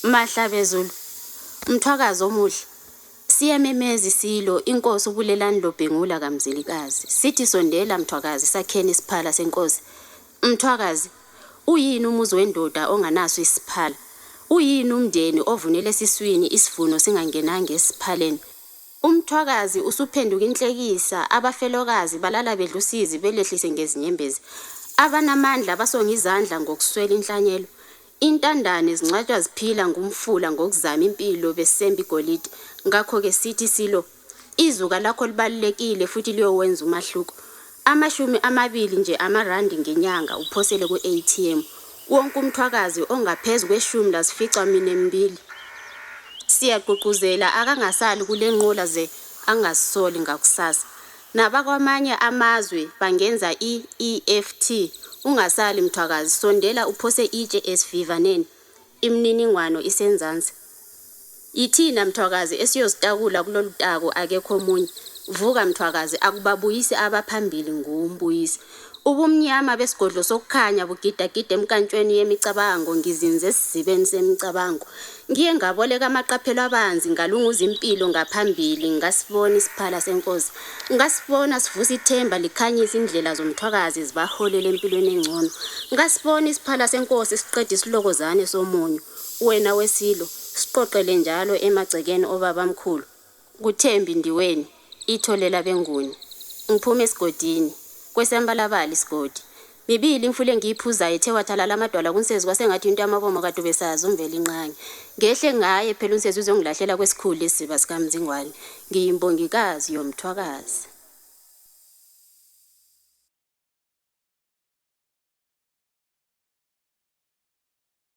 Mahlabezulu, Mthwakazi siyamemeza silo inkosi ubulelani lobhengula kaMzilikazi. Sithi sondela Mthwakazi sakheni isiphala senkosi. Mthwakazi, uyini umuzi wendoda onganaso isiphala? Uyini umndeni ovunele siswini isivuno singangenanga esiphaleni? Umthwakazi usuphenduka inhlekisa, abafelokazi balala bedlusizi belehlise ngezinyembezi. Abanamandla basonga izandla ngokuswela inhlanyelo. Intandane zincatshwa ziphila ngumfula ngokuzama impilo besemba igolide. Ngakho ke sithi silo, izuka lakho libalulekile futhi liyowenza umahluko. $20 nje amarandi ngenyanga uphosele ku-ATM. Wonke umthwakazi ongaphezulu kwe-12 siyaqhuquzela akangasali kule nqola ze angasisoli ngakusasa. Nabakwamanye amazwe bangenza i-EFT. Ungasali Mthwakazi, sondela uphose itshe esivivaneni. Imininingwano isenzansi. Yithina Mthwakazi esiyozitakula kulolu tako akekho omunye. Vuka Mthwakazi, akubabuyisi abaphambili ngumbuyisi. Ubumnyama besigodlo sokukhanya bugidagida emkantshweni yemicabango ngizinze esizibeni semicabango. Ngiye ngaboleka amaqaphelo abanzi ngalunguza impilo ngaphambili ngasibona isiphala senkosi. Ngasibona sivusa ithemba likhanyisa indlela zomthwakazi zibaholela empilweni engcono. Ngasibona isiphala senkosi siqeda isilokozane somunyu. Wena wesilo siqoqele njalo emagcekeni obabamkhulu. Kuthembi ndiweni itholela benguni. Ngiphume esigodini kwesembalabala isigodi. Mibili imfule ngiyiphuzayo ethe wathalala amadwala kunsezi kwasengathi into yamabomo kade besazi umvela inqangi. Ngehle ngaye phela unsezi uzongilahlela kwesikhulu lesiba sikaMzingwane. Ngiyimbongikazi yoMthwakazi.